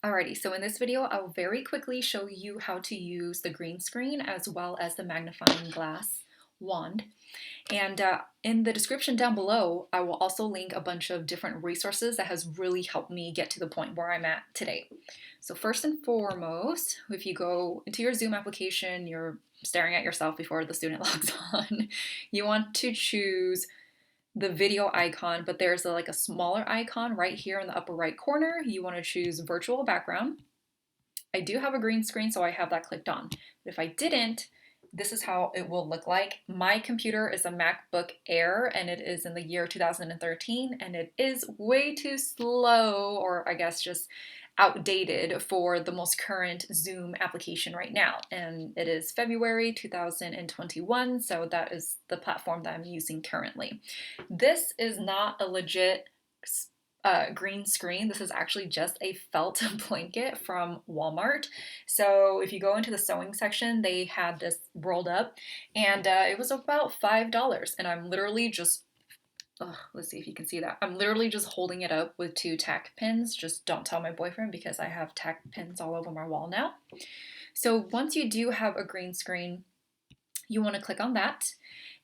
Alrighty, so in this video, I'll very quickly show you how to use the green screen as well as the magnifying glass wand. And in the description down below, I will also link a bunch of different resources that has really helped me get to the point where I'm at today. So first and foremost, if you go into your Zoom application, you're staring at yourself before the student logs on, you want to choose the video icon, but there's like a smaller icon right here in the upper right corner. You want to choose virtual background. I do have a green screen, so I have that clicked on. But if I didn't, this is how it will look like. My computer is a MacBook Air and it is in the year 2013 and it is way too slow, or I guess just outdated for the most current Zoom application right now. And it is February 2021, so that is the platform that I'm using currently. This is not a legit green screen. This is actually just a felt blanket from Walmart. So if you go into the sewing section, they had this rolled up and it was about $5. And I'm literally just, let's see if you can see that. I'm literally just holding it up with 2 tack pins. Just don't tell my boyfriend because I have tack pins all over my wall now. So once you do have a green screen, you want to click on that.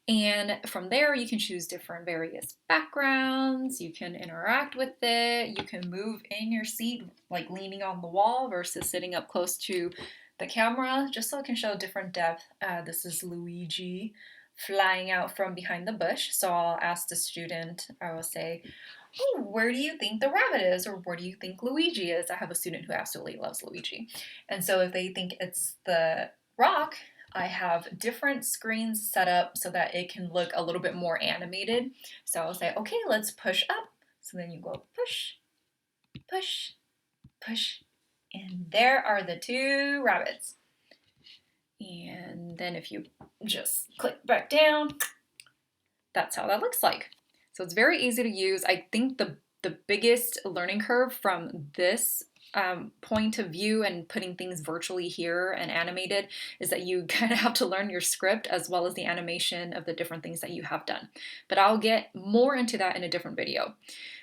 And from there, you can choose different various backgrounds. You can interact with it. You can move in your seat, like leaning on the wall versus sitting up close to the camera, just so it can show different depth. This is Luigi flying out from behind the bush. So I'll ask the student, I will say, oh, where do you think the rabbit is? Or where do you think Luigi is? I have a student who absolutely loves Luigi. And so if they think it's the rock, I have different screens set up so that it can look a little bit more animated. So I'll say, okay, let's push up. So then you go push, push, push, and there are the 2 rabbits. And then if you just click back down, that's how that looks like. So it's very easy to use. I think the biggest learning curve from this point of view and putting things virtually here and animated is that you kind of have to learn your script as well as the animation of the different things that you have done. But I'll get more into that in a different video.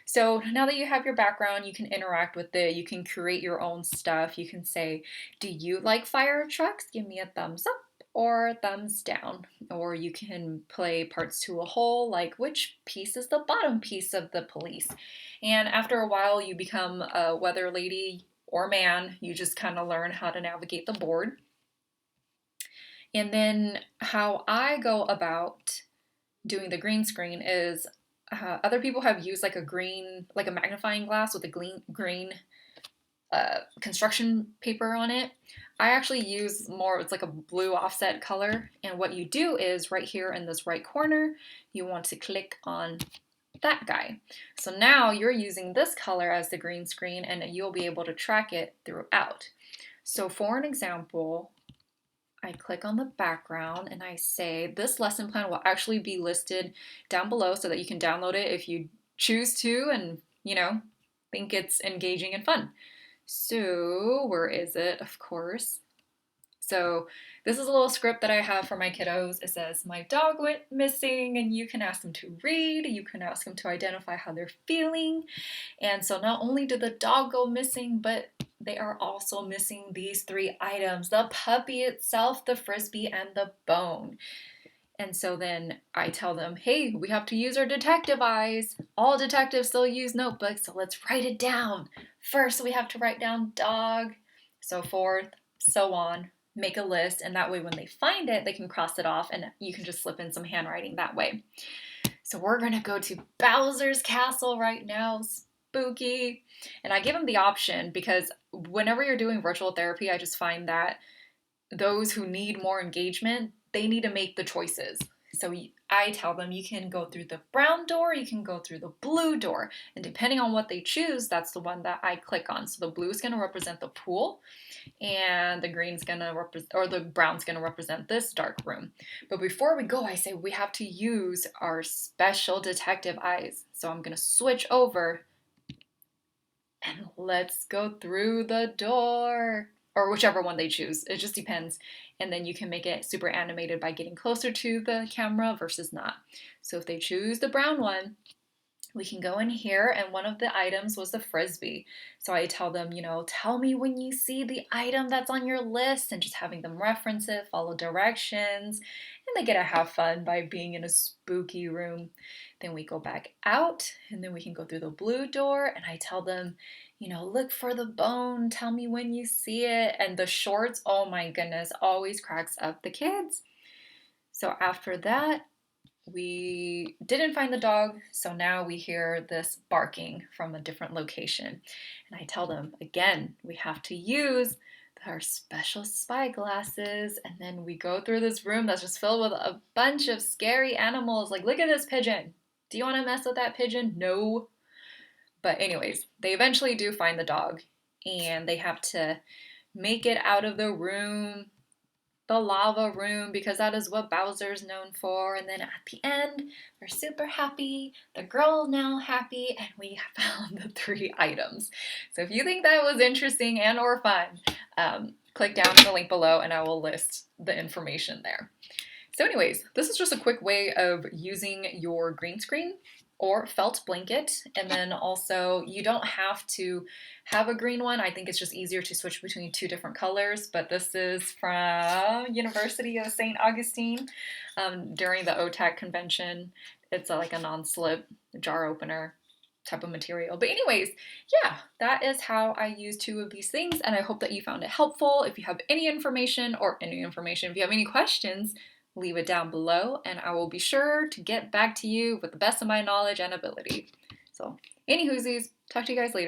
So now that you have your background, you can interact with it. You can create your own stuff. You can say, do you like fire trucks? Give me a thumbs up or thumbs down. Or you can play parts to a whole, like which piece is the bottom piece of the police. And after a while, you become a weather lady or man. You just kind of learn how to navigate the board. And then how I go about doing the green screen is other people have used like a magnifying glass with a green construction paper on it. I actually use more, it's like a blue offset color. And what you do is right here in this right corner, you want to click on that guy. So now you're using this color as the green screen and you'll be able to track it throughout. So for an example, I click on the background and I say this lesson plan will actually be listed down below so that you can download it if you choose to and, think it's engaging and fun. So where is it? Of course. So this is a little script that I have for my kiddos. It says, my dog went missing, and you can ask them to read. You can ask them to identify how they're feeling. And so not only did the dog go missing, but they are also missing these 3 items: the puppy itself, the frisbee, and the bone. And so then I tell them, hey, we have to use our detective eyes. All detectives still use notebooks, so let's write it down. First, we have to write down dog, so forth, so on. Make a list, and that way when they find it, they can cross it off, and you can just slip in some handwriting that way. So we're gonna go to Bowser's Castle right now. Spooky. And I give them the option because whenever you're doing virtual therapy, I just find that those who need more engagement, they need to make the choices. So I tell them you can go through the brown door, you can go through the blue door. And depending on what they choose, that's the one that I click on. So the blue is going to represent the pool and the green's going to represent, or the brown's going to represent this dark room. But before we go, I say we have to use our special detective eyes. So I'm going to switch over and let's go through the door. Or whichever one they choose. It just depends. And then you can make it super animated by getting closer to the camera versus not. So if they choose the brown one, we can go in here, and one of the items was the frisbee. So I tell them, tell me when you see the item that's on your list, and just having them reference it, follow directions, and they get to have fun by being in a spooky room. Then we go back out, and then we can go through the blue door, and I tell them, look for the bone, tell me when you see it. And the shorts, oh my goodness, always cracks up the kids. So after that, we didn't find the dog, so now we hear this barking from a different location. And I tell them, again, we have to use our special spy glasses, and then we go through this room that's just filled with a bunch of scary animals. Like, look at this pigeon. Do you want to mess with that pigeon? No. But anyways, they eventually do find the dog, and they have to make it out of the room, the lava room, because that is what Bowser's known for. And then at the end, we're super happy. The girl now happy, and we found the 3 items. So if you think that was interesting and or fun, click down in the link below and I will list the information there. So anyways, this is just a quick way of using your green screen or felt blanket. And then also, you don't have to have a green one. I think it's just easier to switch between 2 different colors. But this is from University of St. Augustine during the OTAC convention. It's like a non-slip jar opener type of material. But anyways, yeah, that is how I use 2 of these things. And I hope that you found it helpful. If you have any information, if you have any questions, leave it down below, and I will be sure to get back to you with the best of my knowledge and ability. So, any whoosies, talk to you guys later.